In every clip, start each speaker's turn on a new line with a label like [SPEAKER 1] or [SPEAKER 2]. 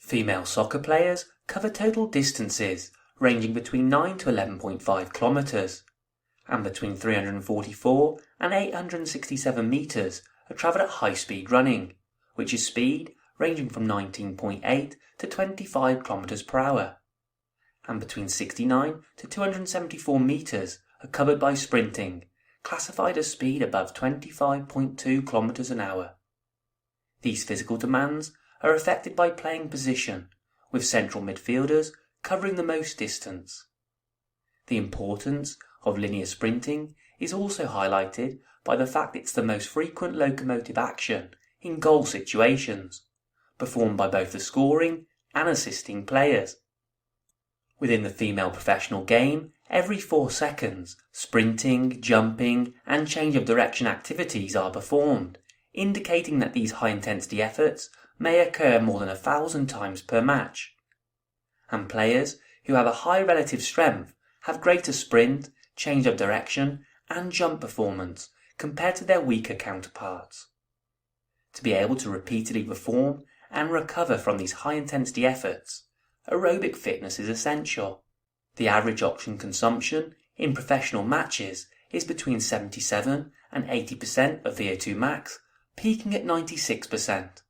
[SPEAKER 1] Female soccer players cover total distances ranging between 9 to 11.5 kilometres, and between 344 and 867 metres are travelled at high-speed running, which is speed ranging from 19.8 to 25 kilometres per hour, and between 69 to 274 metres are covered by sprinting, classified as speed above 25.2 kilometres an hour. These physical demands are affected by playing position, with central midfielders covering the most distance. The importance of linear sprinting is also highlighted by the fact it's the most frequent locomotive action in goal situations, performed by both the scoring and assisting players. Within the female professional game, every 4 seconds, sprinting, jumping, and change of direction activities are performed, indicating that these high-intensity efforts may occur more than 1,000 times per match. And players who have a high relative strength have greater sprint, change of direction, and jump performance compared to their weaker counterparts. To be able to repeatedly perform and recover from these high-intensity efforts, aerobic fitness is essential. The average oxygen consumption in professional matches is between 77 and 80% of VO2 max, peaking at 96%.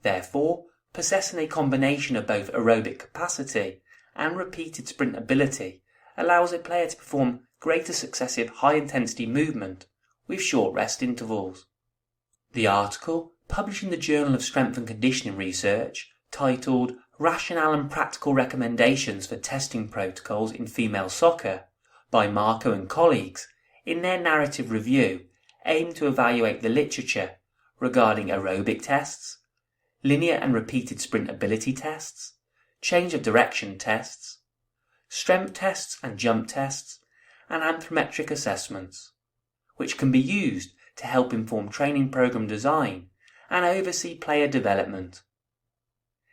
[SPEAKER 1] Therefore, possessing a combination of both aerobic capacity and repeated sprint ability allows a player to perform greater successive high-intensity movement with short rest intervals. The article, published in the Journal of Strength and Conditioning Research, titled Rationale and Practical Recommendations for Testing Protocols in Female Soccer, by Marco and colleagues, in their narrative review, aimed to evaluate the literature regarding aerobic tests, linear and repeated sprint ability tests, change of direction tests, strength tests and jump tests, and anthropometric assessments, which can be used to help inform training program design and oversee player development.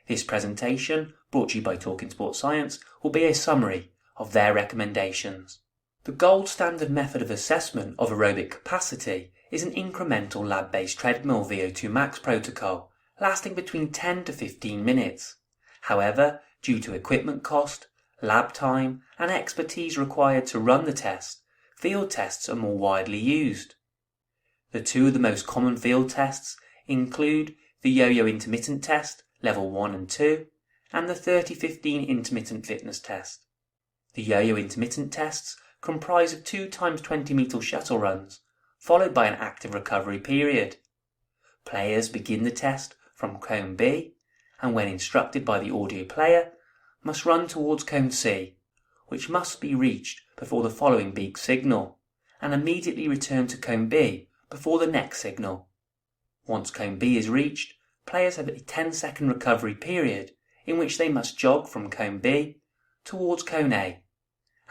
[SPEAKER 1] This presentation, brought to you by Talking Sports Science, will be a summary of their recommendations. The gold standard method of assessment of aerobic capacity is an incremental lab-based treadmill VO2 max protocol lasting between 10 to 15 minutes. However, due to equipment cost, lab time, and expertise required to run the test, field tests are more widely used. The two of the most common field tests include the Yoyo Intermittent test, level 1 and 2, and the 30-15 intermittent fitness test. The Yoyo Intermittent tests comprise of 2 times 20 metre shuttle runs, followed by an active recovery period. Players begin the test from cone B, and when instructed by the audio player, must run towards cone C, which must be reached before the following beep signal, and immediately return to cone B before the next signal. Once cone B is reached, players have a 10-second recovery period in which they must jog from cone B towards cone A,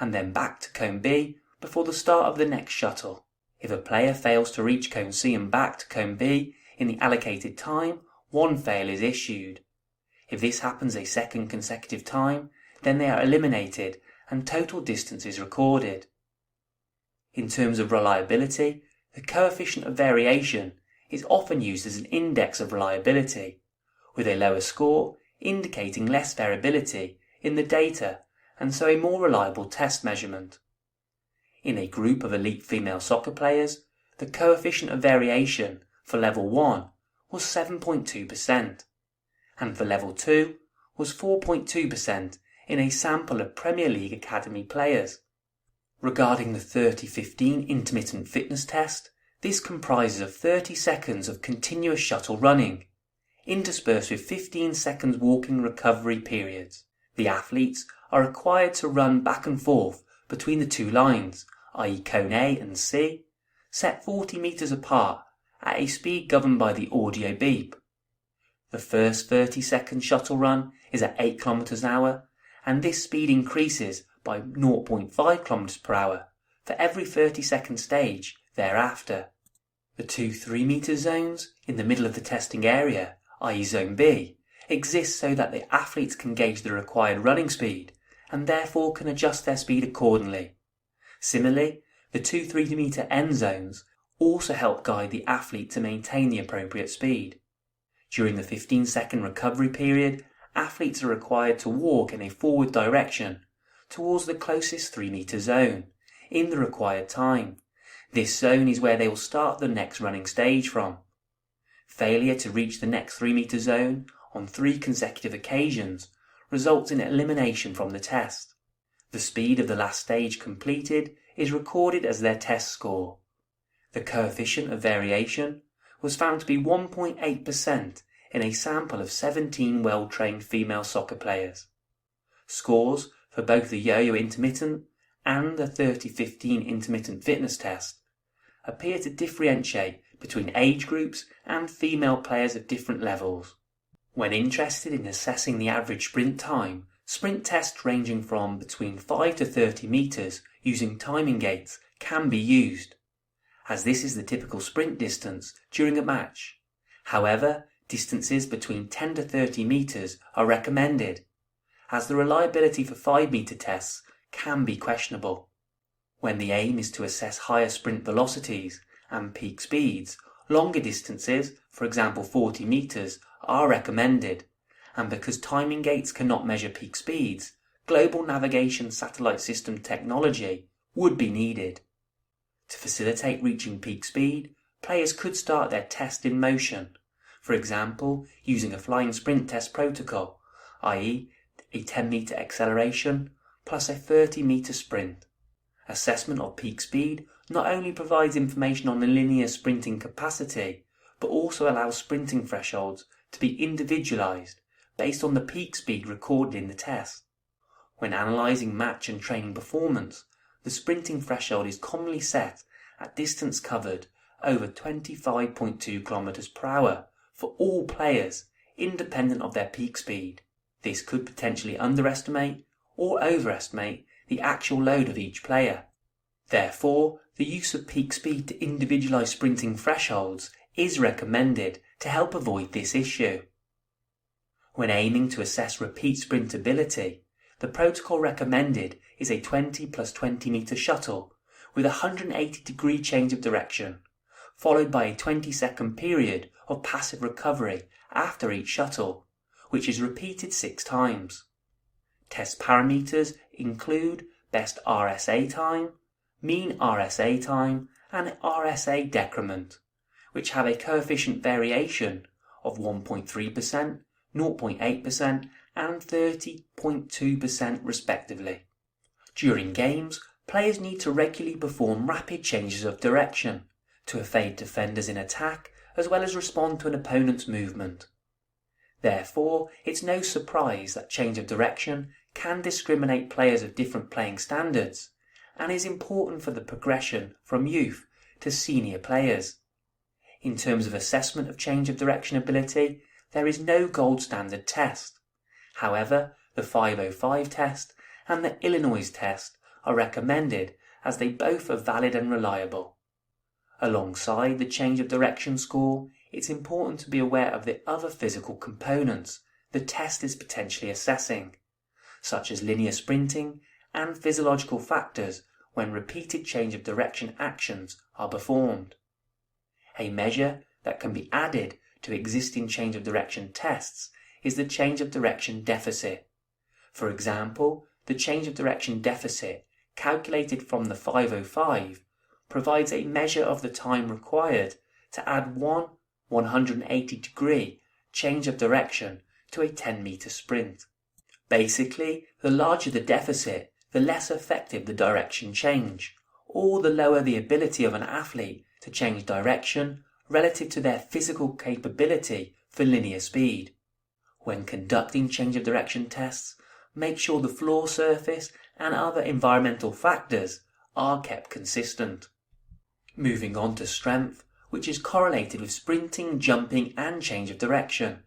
[SPEAKER 1] and then back to cone B before the start of the next shuttle. If a player fails to reach cone C and back to cone B in the allocated time, 1 fail is issued. If this happens a second consecutive time, then they are eliminated and total distance is recorded. In terms of reliability, the coefficient of variation is often used as an index of reliability, with a lower score indicating less variability in the data and so a more reliable test measurement. In a group of elite female soccer players, the coefficient of variation for level 1 was 7.2%, and for level 2 was 4.2% in a sample of Premier League Academy players. Regarding the 30-15 intermittent fitness test, this comprises of 30 seconds of continuous shuttle running, interspersed with 15 seconds walking recovery periods. The athletes are required to run back and forth between the 2 lines, i.e. cone A and C, set 40 metres apart at a speed governed by the audio beep. The first 30-second shuttle run is at 8 km an hour, and this speed increases by 0.5 km per hour for every 30-second stage thereafter. The 2 3-metre zones in the middle of the testing area, i.e. Zone B, exist so that the athletes can gauge the required running speed and therefore can adjust their speed accordingly. Similarly, the 2 3-metre end zones also help guide the athlete to maintain the appropriate speed. During the 15-second recovery period, athletes are required to walk in a forward direction towards the closest 3-metre zone in the required time. This zone is where they will start the next running stage from. Failure to reach the next 3-metre zone on 3 consecutive occasions results in elimination from the test. The speed of the last stage completed is recorded as their test score. The coefficient of variation was found to be 1.8% in a sample of 17 well-trained female soccer players. Scores for both the Yoyo Intermittent and the 30-15 Intermittent Fitness Test appear to differentiate between age groups and female players of different levels. When interested in assessing the average sprint time, sprint tests ranging from between 5 to 30 metres using timing gates can be used, as this is the typical sprint distance during a match. However, distances between 10 to 30 metres are recommended, as the reliability for 5-metre tests can be questionable. When the aim is to assess higher sprint velocities and peak speeds, longer distances, for example 40 metres, are recommended, and because timing gates cannot measure peak speeds, global navigation satellite system technology would be needed. To facilitate reaching peak speed, players could start their test in motion, for example using a flying sprint test protocol, i.e. a 10-metre acceleration plus a 30-metre sprint. Assessment of peak speed not only provides information on the linear sprinting capacity, but also allows sprinting thresholds to be individualised based on the peak speed recorded in the test. When analysing match and training performance, the sprinting threshold is commonly set at distance covered over 25.2 km per hour for all players, independent of their peak speed. This could potentially underestimate or overestimate the actual load of each player. Therefore, the use of peak speed to individualise sprinting thresholds is recommended to help avoid this issue. When aiming to assess repeat sprint ability, the protocol recommended is a 20 plus 20 metre shuttle with a 180-degree change of direction, followed by a 20-second period of passive recovery after each shuttle, which is repeated 6 times. Test parameters include best RSA time, mean RSA time, and RSA decrement, which have a coefficient variation of 1.3%, 0.8%, and 30.2% respectively. During games, players need to regularly perform rapid changes of direction to evade defenders in attack as well as respond to an opponent's movement. Therefore, it's no surprise that change of direction can discriminate players of different playing standards and is important for the progression from youth to senior players. In terms of assessment of change of direction ability, there is no gold standard test. However, the 505 test and the Illinois test are recommended as they both are valid and reliable. Alongside the change of direction score, it's important to be aware of the other physical components the test is potentially assessing, such as linear sprinting and physiological factors when repeated change of direction actions are performed. A measure that can be added to existing change of direction tests is the change of direction deficit. For example, the change of direction deficit, calculated from the 505, provides a measure of the time required to add one 180-degree change of direction to a 10-metre sprint. Basically, the larger the deficit, the less effective the direction change, or the lower the ability of an athlete to change direction relative to their physical capability for linear speed. When conducting change of direction tests, make sure the floor surface and other environmental factors are kept consistent. Moving on to strength, which is correlated with sprinting, jumping and change of direction.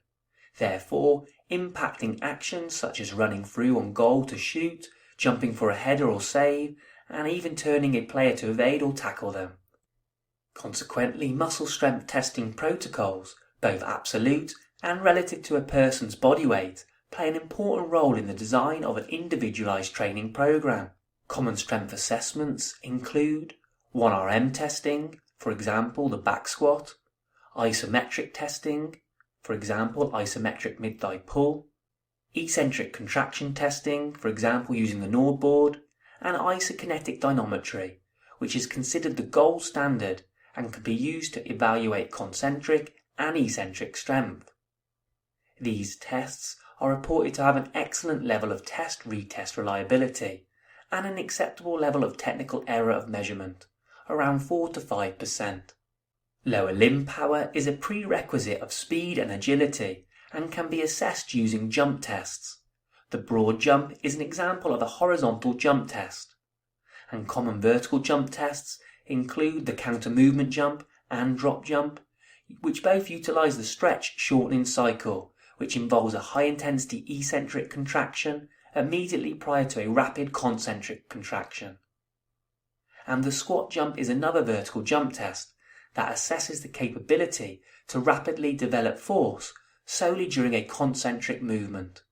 [SPEAKER 1] Therefore, impacting actions such as running through on goal to shoot, jumping for a header or save, and even turning a player to evade or tackle them. Consequently, muscle strength testing protocols, both absolute and relative to a person's body weight, play an important role in the design of an individualized training program. Common strength assessments include 1RM testing, for example the back squat, isometric testing, for example isometric mid-thigh pull, eccentric contraction testing, for example using the Nord board, and isokinetic dynamometry, which is considered the gold standard and can be used to evaluate concentric and eccentric strength. These tests are reported to have an excellent level of test-retest reliability and an acceptable level of technical error of measurement, around 4 to 5%. Lower limb power is a prerequisite of speed and agility and can be assessed using jump tests. The broad jump is an example of a horizontal jump test, and common vertical jump tests include the counter-movement jump and drop jump, which both utilize the stretch shortening cycle, which involves a high-intensity eccentric contraction immediately prior to a rapid concentric contraction. And the squat jump is another vertical jump test that assesses the capability to rapidly develop force solely during a concentric movement.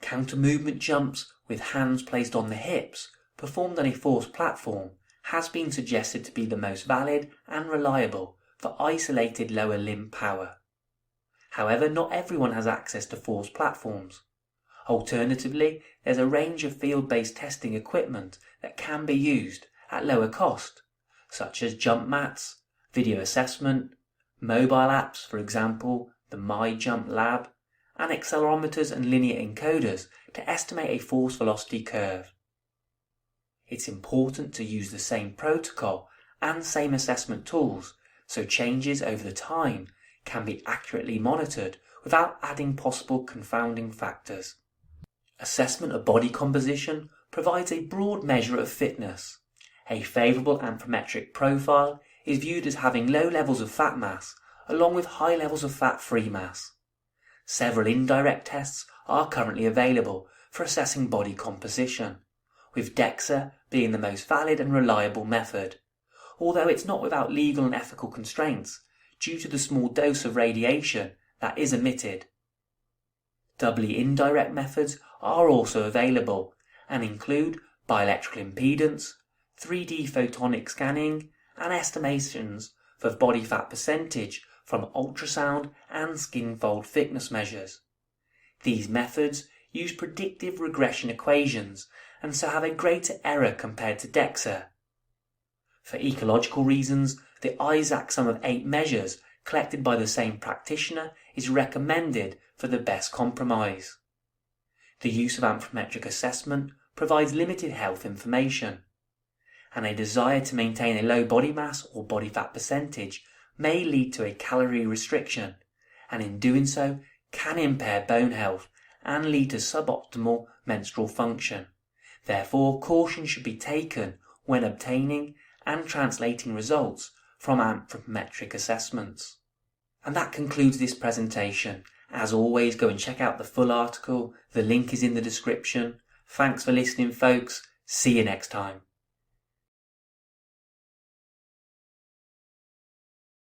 [SPEAKER 1] Counter-movement jumps with hands placed on the hips, performed on a forced platform, has been suggested to be the most valid and reliable for isolated lower limb power. However, not everyone has access to forced platforms. Alternatively, there's a range of field-based testing equipment that can be used at lower cost, such as jump mats, video assessment, mobile apps, for example, the MyJump Lab, and accelerometers and linear encoders to estimate a force velocity curve. It's important to use the same protocol and same assessment tools so changes over the time can be accurately monitored without adding possible confounding factors. Assessment of body composition provides a broad measure of fitness. A favourable anthropometric profile is viewed as having low levels of fat mass along with high levels of fat-free mass. Several indirect tests are currently available for assessing body composition, with DEXA being the most valid and reliable method, although it's not without legal and ethical constraints due to the small dose of radiation that is emitted. Doubly indirect methods are also available and include bioelectrical impedance, 3D photonic scanning, and estimations for body fat percentage from ultrasound and skin fold thickness measures. These methods use predictive regression equations and so have a greater error compared to DEXA. For ecological reasons, the ISAC sum of 8 measures collected by the same practitioner is recommended for the best compromise. The use of anthropometric assessment provides limited health information, and a desire to maintain a low body mass or body fat percentage may lead to a calorie restriction, and in doing so can impair bone health and lead to suboptimal menstrual function. Therefore, caution should be taken when obtaining and translating results from anthropometric assessments. And that concludes this presentation. As always, go and check out the full article. The link is in the description. Thanks for listening, folks. See you next time.